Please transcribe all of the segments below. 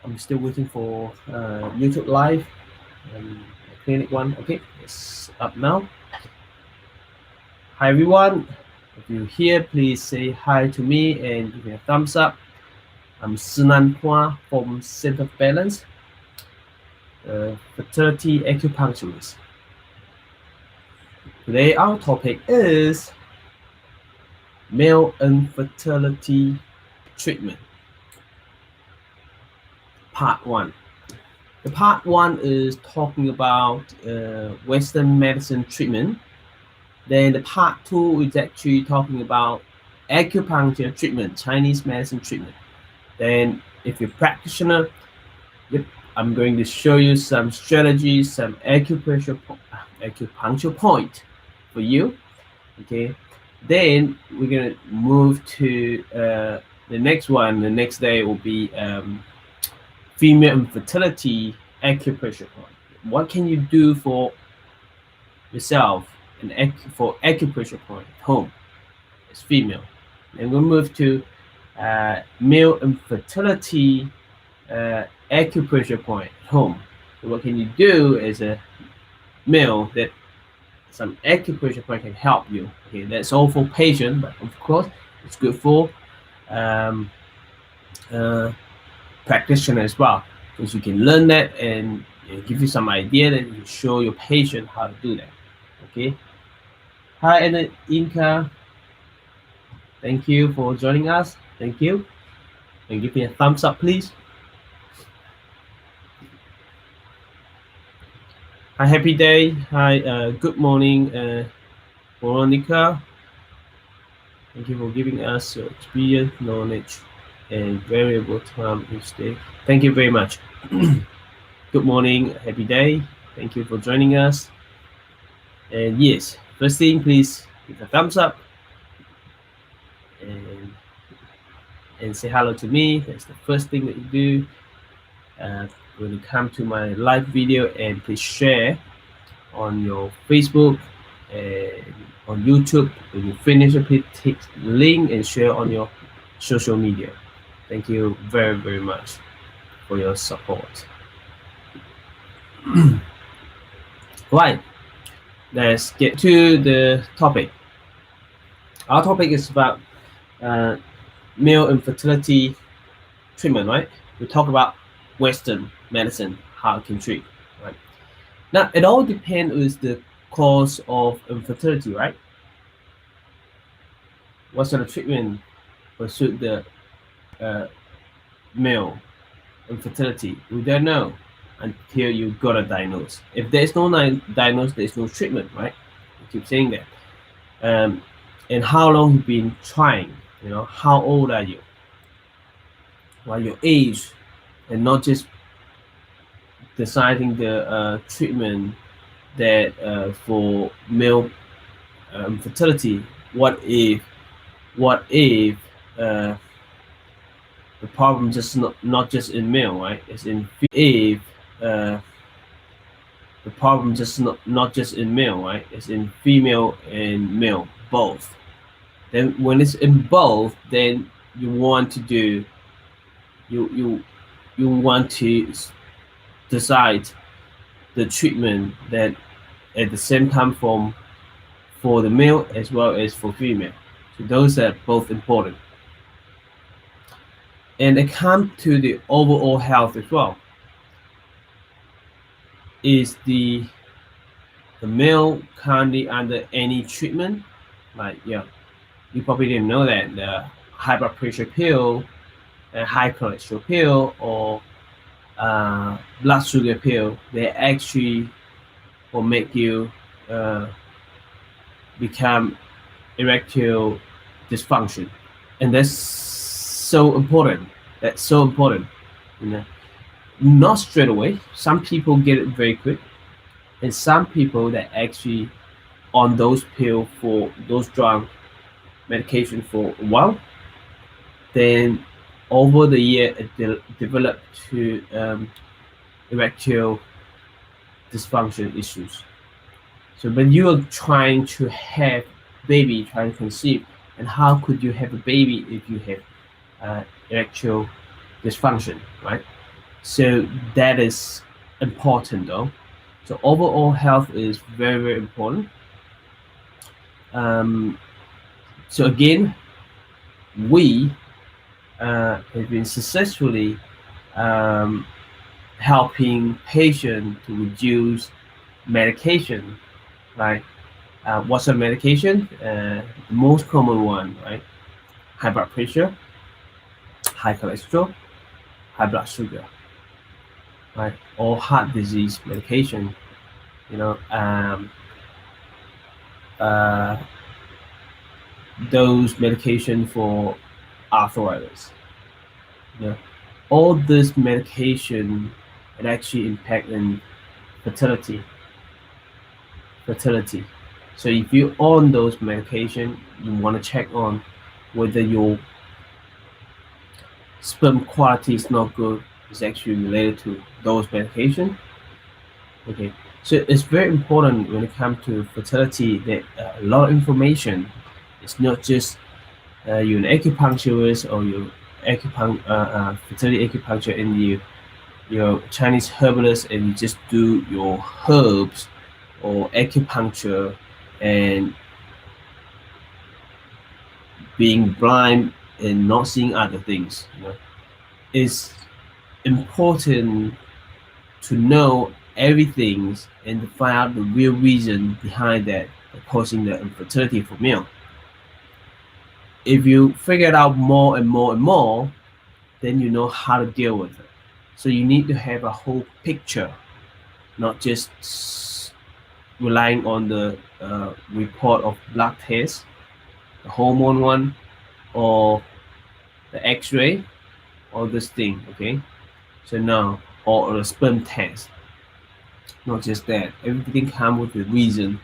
I'm still waiting for YouTube live. Clinic one. Okay, it's up now. Hi everyone. If you're here, please say hi to me and give me a thumbs up. I'm Sinan Hua from Center of Balance, fertility acupuncturist. Today our topic is male infertility treatment. Part 1. The part 1 is talking about Western medicine treatment. Then the part 2 is actually talking about acupuncture treatment, Chinese medicine treatment. Then if you're a practitioner, I'm going to show you some strategies, some acupuncture point for you. Okay. Then we're gonna move to the next one. The next day will be female infertility acupressure point. What can you do for yourself and for acupressure point at home as female? And we'll move to male infertility acupressure point at home. So what can you do as a male that some acupressure point can help you? Okay, that's all for patient, but of course it's good for practitioner as well, because you can learn that and give you some idea that you show your patient how to do that. Okay. Hi, and Inka. Thank you for joining us. Thank you. And give me a thumbs up, please. Hi, happy day. Hi, good morning, Veronica. Thank you for giving us your experience, knowledge, and variable time each day. Thank you very much. Good morning, happy day. Thank you for joining us. And yes, first thing, please give a thumbs up and say hello to me. That's the first thing that you do when you come to my live video, and please share on your Facebook and on YouTube. When you finish it, please take the link and share on your social media. Thank you very, very much for your support. Right, let's get to the topic. Our topic is about male infertility treatment, right? We talk about Western medicine, how it can treat, right? Now, it all depends on the cause of infertility, right? What sort of treatment will suit the male infertility? We don't know until you got a diagnosis. If there's no diagnosis, there's no treatment, right? I keep saying that. And how long you've been trying, you know, how old are you? Well, your age, and not just deciding the treatment that for male infertility. What if the problem just not just in male, right? It's in if the problem just not just in male, right? It's in female and male, both. Then when it's in both, then you want to do you want to decide the treatment that at the same time for the male as well as for female. So those are both important. And it comes to the overall health as well. Is the male currently under any treatment? Like, yeah, you probably didn't know that the high blood pressure pill, high cholesterol pill, or blood sugar pill, they actually will make you become erectile dysfunction, and that's so important. That's so important. You know, not straight away. Some people get it very quick, and some people that actually on those pills for those drug medication for a while, then over the year it developed to erectile dysfunction issues. So when you are trying to have baby, trying to conceive, and how could you have a baby if you have erectile dysfunction, right? So that is important though. So overall health is very, very important. So again, we have been successfully helping patients to reduce medication, right? What's the medication? The most common one, right? High blood pressure, high cholesterol, high blood sugar, right? Or heart disease medication, you know, those medication for arthritis, you know, all this medication it actually impact in fertility. So if you're on those medication, you want to check on whether your sperm quality is not good. It's actually related to those medication. Okay, so it's very important when it comes to fertility that a lot of information. It's not just you're an acupuncturist or you fertility acupuncture and you're Chinese herbalist and you just do your herbs or acupuncture and being blind and not seeing other things. You know, it's important to know everything and to find out the real reason behind that causing the infertility for male. If you figure it out more and more and more, then you know how to deal with it. So you need to have a whole picture, not just relying on the report of blood test, the hormone one, or the X-ray, or this thing. Okay, so now or the sperm test. Not just that. Everything comes with a reason.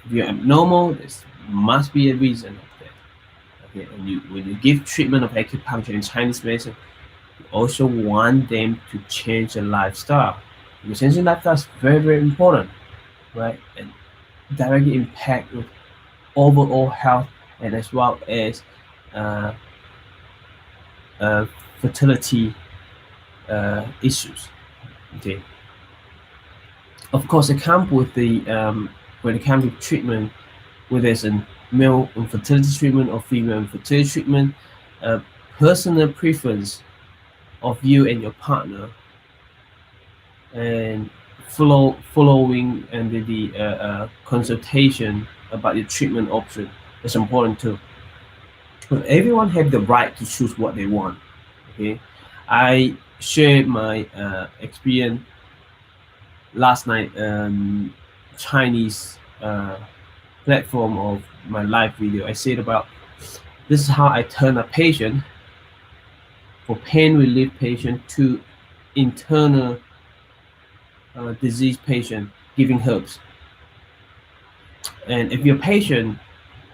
If you're abnormal, there must be a reason of that. Okay, and when you give treatment of acupuncture in Chinese medicine, you also want them to change their lifestyle. Because changing lifestyle is very, very important, right? And directly impact with overall health and as well as fertility issues. Okay. Of course, it comes with the when it comes to treatment, whether it's a male infertility treatment or female infertility treatment, personal preference of you and your partner, and following and the consultation about your treatment option is important too. But everyone have the right to choose what they want. Okay, I shared my experience last night Chinese platform of my live video. I said about this is how I turn a patient for pain relief patient to internal disease patient giving herbs. And if you're patient,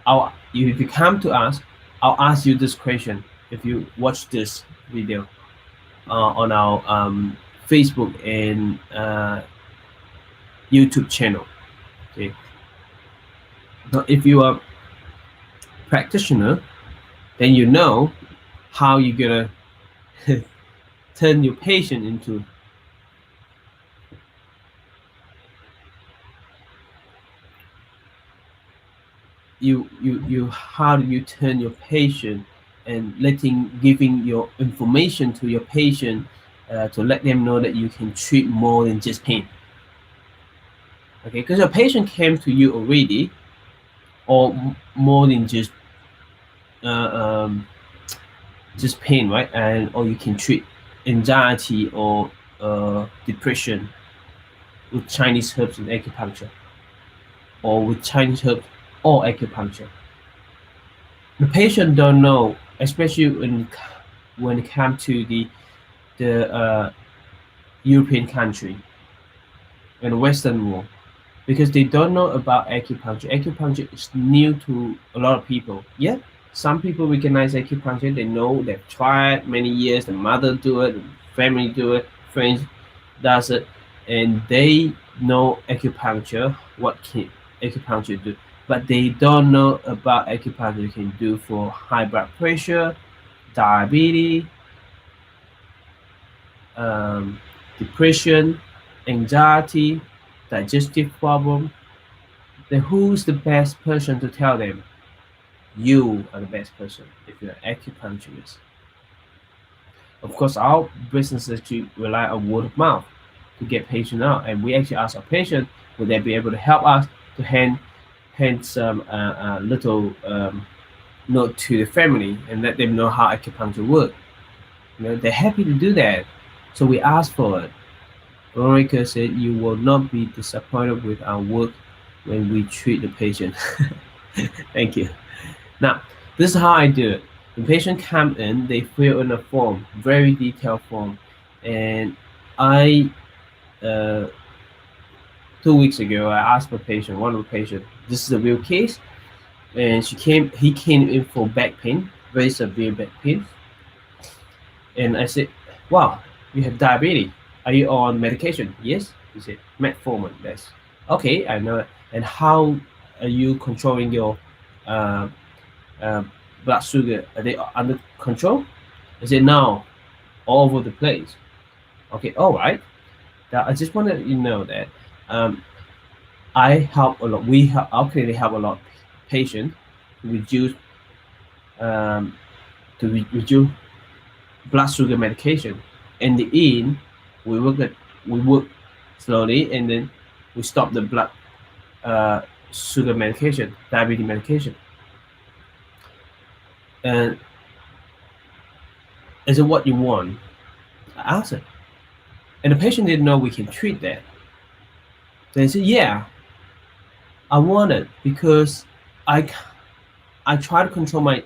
if you come to us, I'll ask you this question if you watch this video on our Facebook and YouTube channel. Okay. Now, if you are practitioner, then you know how you're gonna turn your patient into how do you turn your patient and giving your information to your patient to let them know that you can treat more than just pain. Okay, because a patient came to you already, or more than just pain, right? Or you can treat anxiety or depression with Chinese herbs and acupuncture, or with Chinese herbs or acupuncture. The patient don't know, especially when it comes to the European country and the Western world, because they don't know about acupuncture. Acupuncture is new to a lot of people. Yeah, some people recognize acupuncture. They know they've tried many years. The mother do it, the family do it, friends does it, and they know acupuncture. What can acupuncture do? But they don't know about acupuncture can do for high blood pressure, diabetes, depression, anxiety, digestive problem, then who's the best person to tell them? You are the best person if you're an acupuncturist. Of course, our business is to rely on word of mouth to get patient out, and we actually ask our patient, would they be able to help us to hand some little note to the family and let them know how acupuncture works. They're happy to do that, so we ask for it. Veronica said, you will not be disappointed with our work when we treat the patient. Thank you. Now, this is how I do it. The patient come in, they fill in a form, very detailed form, and I 2 weeks ago I asked one of the patient, this is a real case, and he came in for back pain, very severe back pain, and I said, wow, you have diabetes, are you on medication? Yes. He said, metformin. Yes. Okay, I know it. And how are you controlling your blood sugar? Are they under control? I said, no, all over the place. Okay, all right. Now, I just want to let you know that I help a lot. Our clinic help a lot of patients to reduce blood sugar medication. In the end, we work slowly, and then we stop the blood sugar medication, diabetes medication. And is it what you want? I asked it. And the patient didn't know we can treat that. They said, yeah, I want it because I try to control my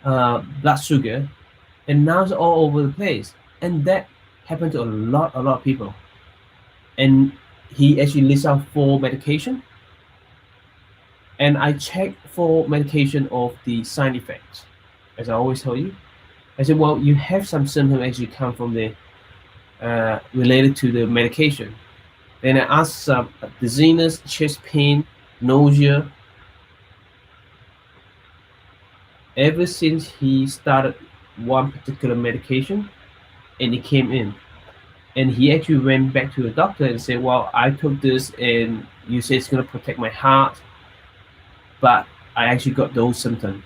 blood sugar, and now it's all over the place. And that happened to a lot of people. And he actually lists out 4 medication. And I checked for medication of the side effects, as I always tell you. I said, well, you have some symptoms actually come from the related to the medication. Then I asked some dizziness, chest pain, nausea. Ever since he started one particular medication, and he came in, and he actually went back to the doctor and said, well, I took this and you said it's going to protect my heart, but I actually got those symptoms.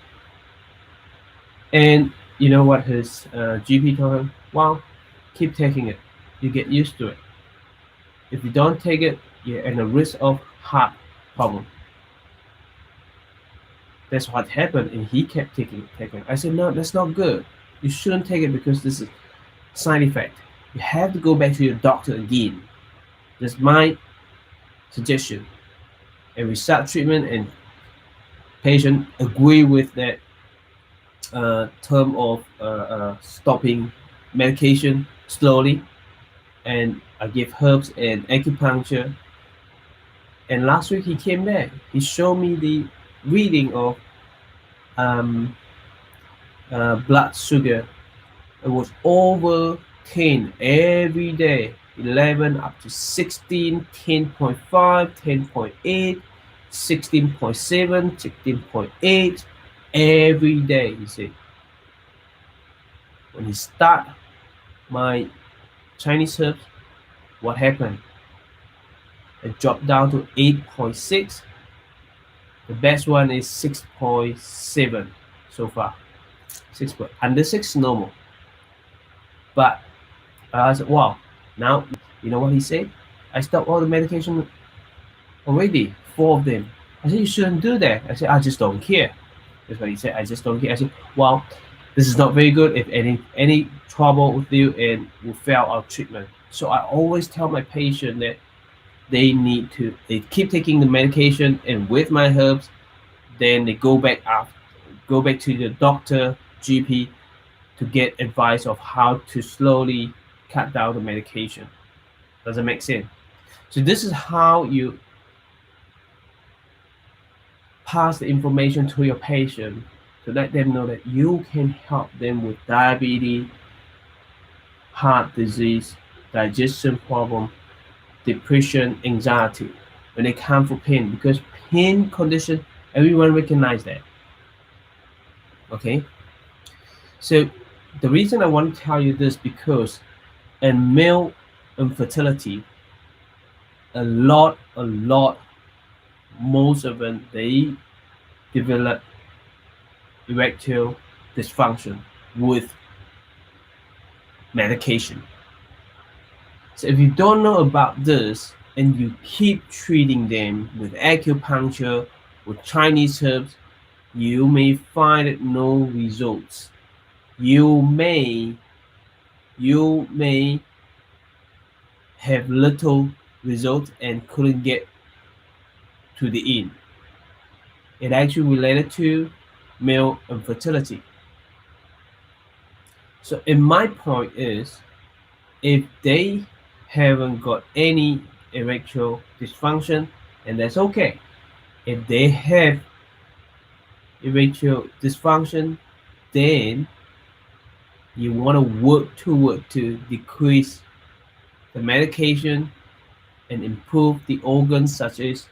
And you know what his GP told him? Well, keep taking it. You get used to it. If you don't take it, you're at a risk of heart problem. That's what happened, and he kept taking it. I said, no, that's not good. You shouldn't take it because this is side effect. You have to go back to your doctor again. That's my suggestion. And we start treatment, and patient agree with that term of stopping medication slowly, and I give herbs and acupuncture. And last week he came back. He showed me the reading of blood sugar. It was over 10 every day, 11 up to 16, 10.5, 10.8, 16.7, 16.8 every day. You see, when he start my Chinese herbs, what happened? It dropped down to 8.6. The best one is 6.7 so far. Under 6 normal. But I said, wow, now you know what he said? I stopped all the medication already, 4 of them. I said, you shouldn't do that. I said, I just don't care. That's what he said. I just don't care. I said, well, this is not very good. If any trouble with you, and will fail our treatment. So I always tell my patient that they keep taking the medication, and with my herbs, then they go back to the doctor, GP, to get advice of how to slowly cut down the medication. Does it make sense? So this is how you pass the information to your patient to let them know that you can help them with diabetes, heart disease, digestion problem, depression, anxiety, when they come for pain, because pain condition, everyone recognize that. Okay, so the reason I want to tell you this, because And male infertility, a lot, most of them, they develop erectile dysfunction with medication. So if you don't know about this and you keep treating them with acupuncture, with Chinese herbs, you may find no results. You may have little results and couldn't get to the end. It actually related to male infertility. So in my point is, if they haven't got any erectile dysfunction, and that's okay. If they have erectile dysfunction, then you want to work to decrease the medication and improve the organs such as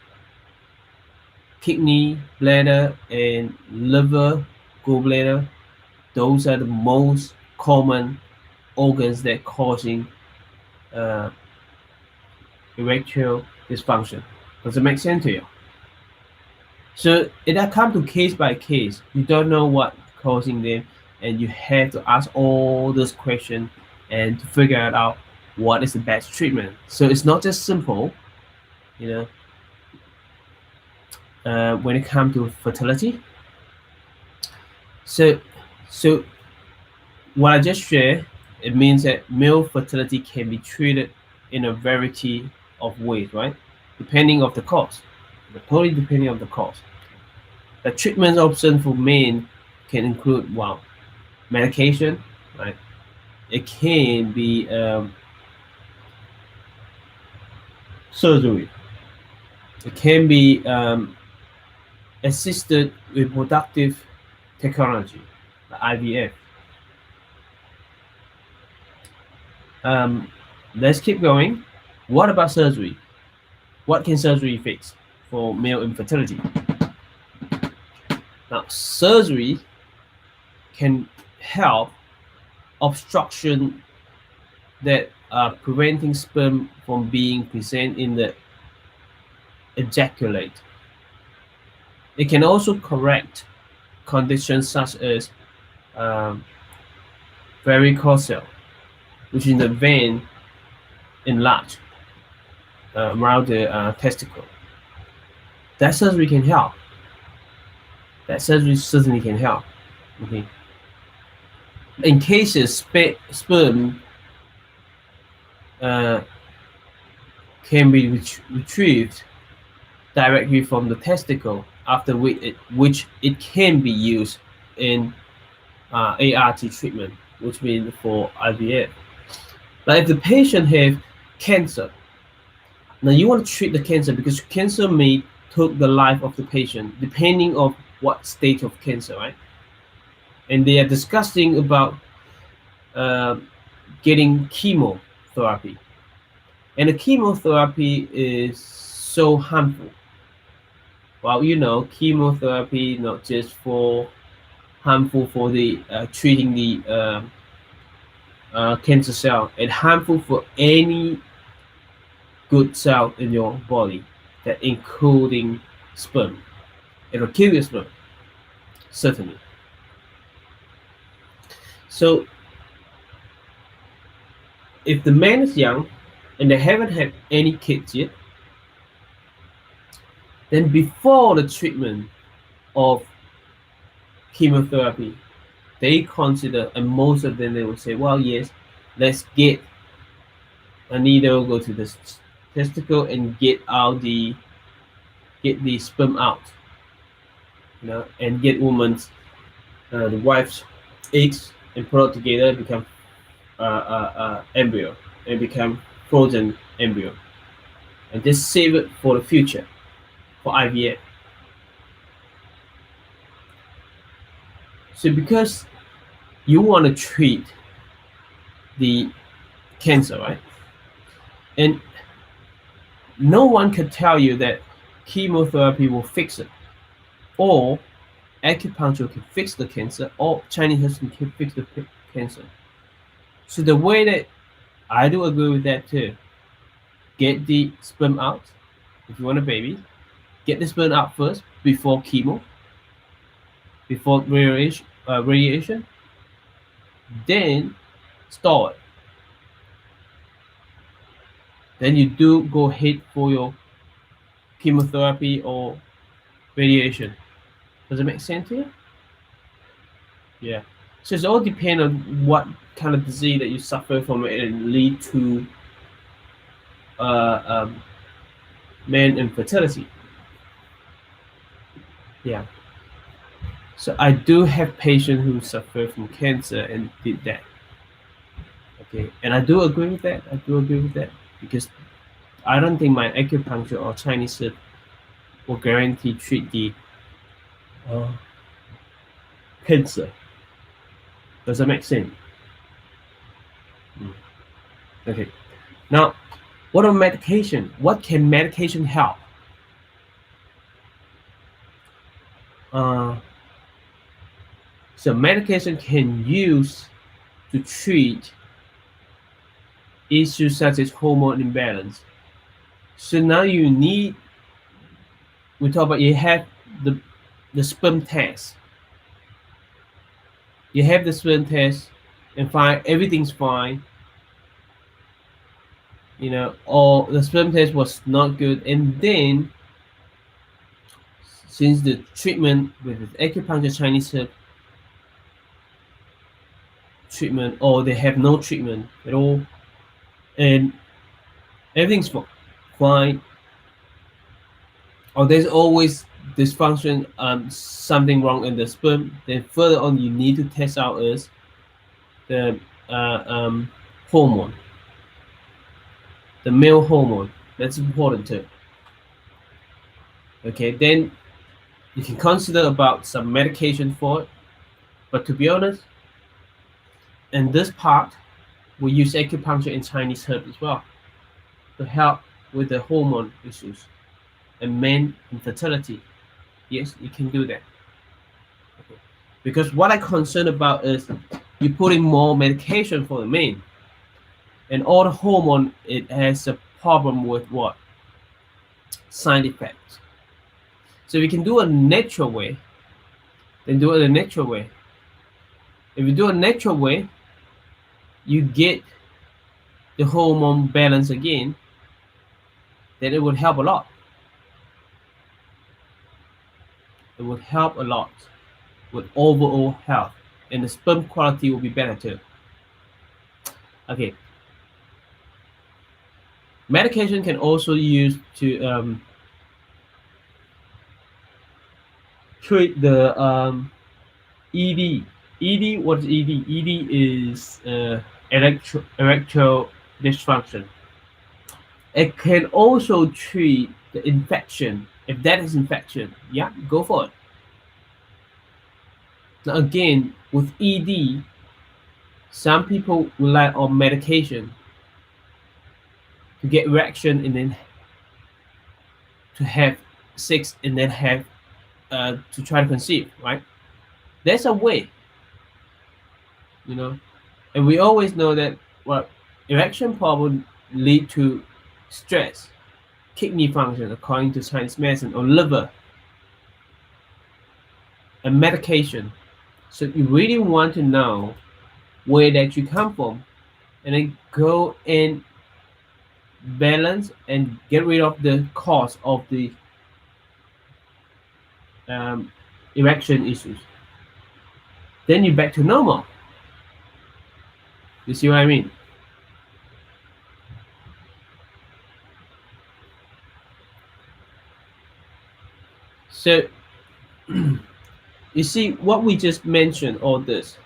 kidney, bladder, and liver, gallbladder. Those are the most common organs that causing erectile dysfunction. Does it make sense to you? So it comes to case by case. You don't know what causing them, and you have to ask all those questions and to figure out what is the best treatment. So it's not just simple, you know, when it comes to fertility. So what I just shared, it means that male fertility can be treated in a variety of ways, right? Depending on the cause, totally depending on the cause. The treatment option for men can include, well, medication, right? It can be surgery. It can be assisted reproductive technology, the IVF. Let's keep going. What about surgery? What can surgery fix for male infertility? Now, surgery can help obstruction that are preventing sperm from being present in the ejaculate. It can also correct conditions such as varicocele, which is the vein enlarged around the testicle. That surgery can help. That surgery certainly can help. Okay. In cases sperm can be retrieved directly from the testicle, after which it can be used in ART treatment, which means for IVF. But if the patient have cancer, now you want to treat the cancer because cancer may take the life of the patient depending on what stage of cancer, right? And they are discussing about getting chemotherapy. And the chemotherapy is so harmful. Well, you know, chemotherapy not just for harmful for the treating the cancer cell. It's harmful for any good cell in your body, that including sperm. It'll kill your sperm, certainly. So if the man is young and they haven't had any kids yet, then before the treatment of chemotherapy, they consider, and most of them they will say, well, yes, let's get a needle, go to the testicle and get the sperm out, you know, and get woman's the wife's eggs and put it together, become embryo, and become frozen embryo, and just save it for the future for IVF. So because you want to treat the cancer, right? And no one can tell you that chemotherapy will fix it, or acupuncture can fix the cancer, or Chinese medicine can fix the cancer. So the way that I do agree with that too. Get the sperm out if you want a baby. Get the sperm out first before chemo, before radiation. Then store it. Then you do go ahead for your chemotherapy or radiation. Does it make sense here? Yeah. So it's all depend on what kind of disease that you suffer from and lead to man infertility. Yeah. So I do have patients who suffer from cancer and did that. Okay, and I do agree with that. I do agree with that because I don't think my acupuncture or Chinese herb will guarantee treat the cancer. Does that make sense? Okay. Now, what about medication? What can medication help? So medication can use to treat issues such as hormone imbalance. So now you need, we talk about, you have the sperm test. You have the sperm test and find everything's fine, you know, or the sperm test was not good, and then since the treatment with acupuncture, Chinese herb treatment, or they have no treatment at all, and everything's fine, or there's always dysfunction, something wrong in the sperm, then further on you need to test out is the hormone, the male hormone. That's important too. Okay, then you can consider about some medication for it, but to be honest, in this part we use acupuncture and Chinese herb as well to help with the hormone issues and men infertility. Yes, you can do that. Okay. Because what I'm concerned about is you putting more medication for the men, and all the hormone, it has a problem with what? Side effects. So we can do a natural way, then do it a natural way. If you do a natural way, you get the hormone balance again, then it would help a lot. It would help a lot with overall health, and the sperm quality will be better too. Okay. Medication can also use to treat the ED. ED, what is ED? ED is erectile dysfunction. It can also treat the infection. If that is infection, yeah, go for it. Now again, with ED, some people rely on medication to get erection and then to have sex and then have to try to conceive, right? There's a way, you know, and we always know that erection problem lead to stress, kidney function according to Chinese medicine, or liver, and medication. So you really want to know where that you come from, and then go and balance and get rid of the cause of the erection issues. Then you're back to normal. You see what I mean? So you see what we just mentioned, all this,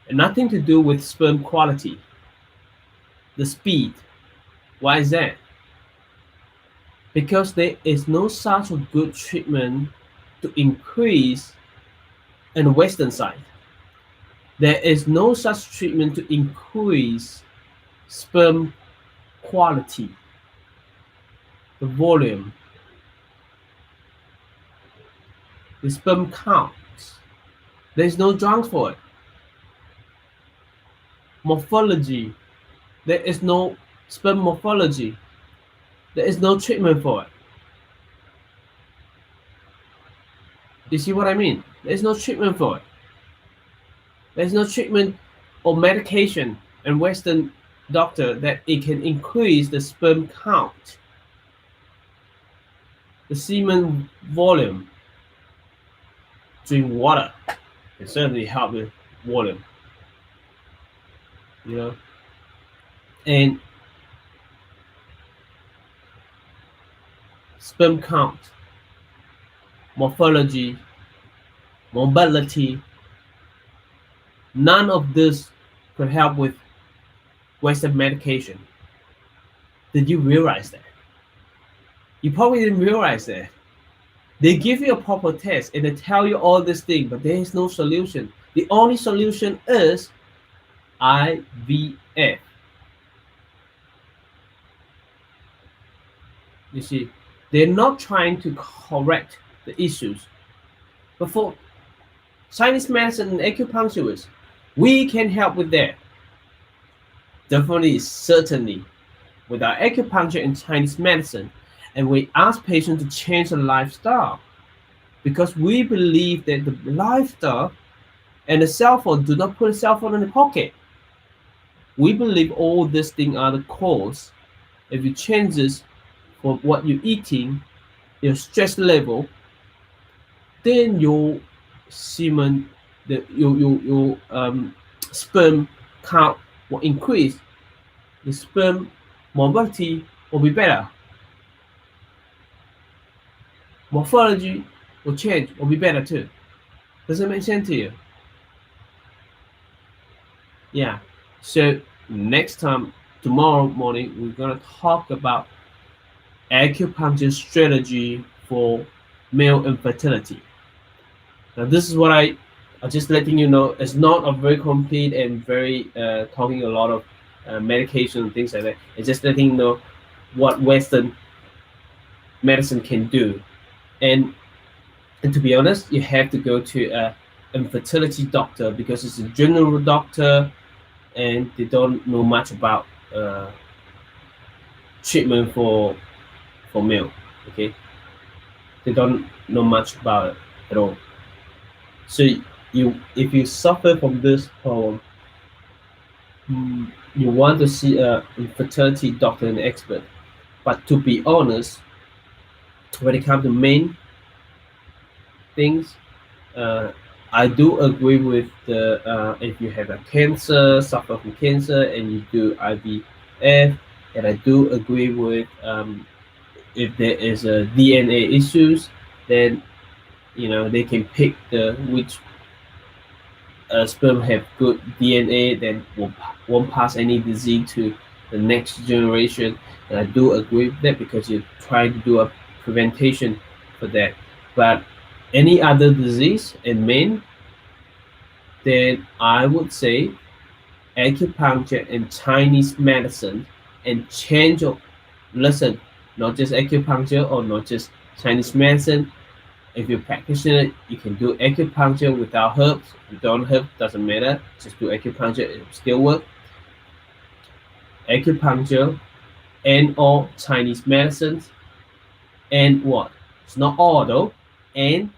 and nothing to do with sperm quality, the speed. Why is that? Because there is no such a good treatment to increase in the western side. There is no such treatment to increase sperm quality, the volume, the sperm counts. There's no drugs for it. Morphology, There is no sperm morphology. There is no treatment for it. You see what I mean? There is no treatment for it. There is no treatment or medication and Western doctor that it can increase the sperm count, the semen volume. Drink water. It certainly help with volume. You know, and sperm count, morphology, mobility, none of this could help with Western medication. Did you realize that? You probably didn't realize that. They give you a proper test and they tell you all this thing, but there is no solution. The only solution is IVF. You see, they're not trying to correct the issues. But for Chinese medicine and acupuncturists, we can help with that. Definitely, certainly, with our acupuncture and Chinese medicine, and we ask patients to change their lifestyle because we believe that the lifestyle and the cell phone, do not put a cell phone in the pocket. We believe all these things are the cause. If you change this for what you're eating, your stress level, then your semen, your sperm count will increase. The sperm mobility will be better. Morphology will change, will be better too. Does it make sense to you? Yeah. So next time, tomorrow morning, we're gonna talk about acupuncture strategy for male infertility. Now, this is what I'm just letting you know. It's not a very complete and very talking a lot of medication and things like that. It's just letting you know what Western medicine can do. And to be honest, you have to go to an infertility doctor because it's a general doctor and they don't know much about treatment for male. Okay, they don't know much about it at all. So if you suffer from this problem, you want to see a infertility doctor and expert. But to be honest, when it comes to main things, I do agree with the if you have a cancer, suffer from cancer, and you do IVF, and I do agree with if there is a DNA issues, then they can pick which sperm have good DNA, then won't pass any disease to the next generation. And I do agree with that because you're trying to do a prevention for that. But any other disease in men, then I would say acupuncture and Chinese medicine and change of listen, not just acupuncture or not just Chinese medicine. If you're a practitioner, you can do acupuncture without herbs. If you don't herb, doesn't matter. Just do acupuncture, it will still work. Acupuncture and all Chinese medicines and what? It's not all though. And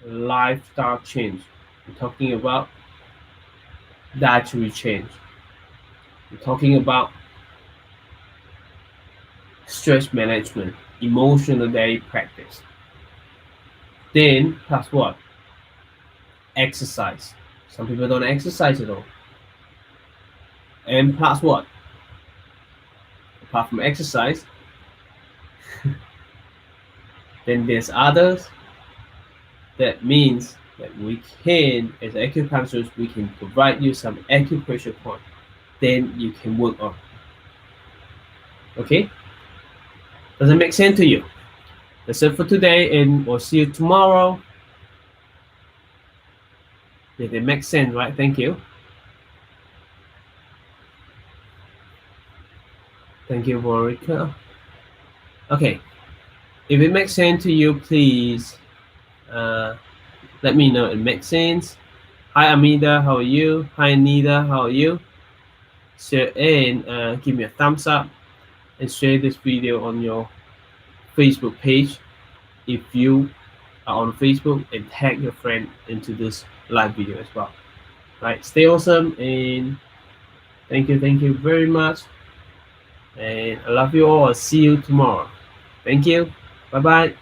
lifestyle change. We're talking about dietary change. We're talking about stress management, emotional daily practice. Then plus what? Exercise. Some people don't exercise at all. And plus what? Apart from exercise, then there's others. That means that we can, as acupuncturists, we can provide you some acupressure point. Then you can work on. Okay? Does it make sense to you? That's it for today, and we'll see you tomorrow. Did it make sense, right? Thank you. Thank you, Veronica. Okay. If it makes sense to you, please let me know it makes sense. Hi, Amida. How are you? Hi, Anita. How are you? share and give me a thumbs up and share this video on your Facebook page if you are on Facebook, and tag your friend into this live video as well. Right, stay awesome, and thank you very much, and I love you all. I'll see you tomorrow. Thank you. Bye bye.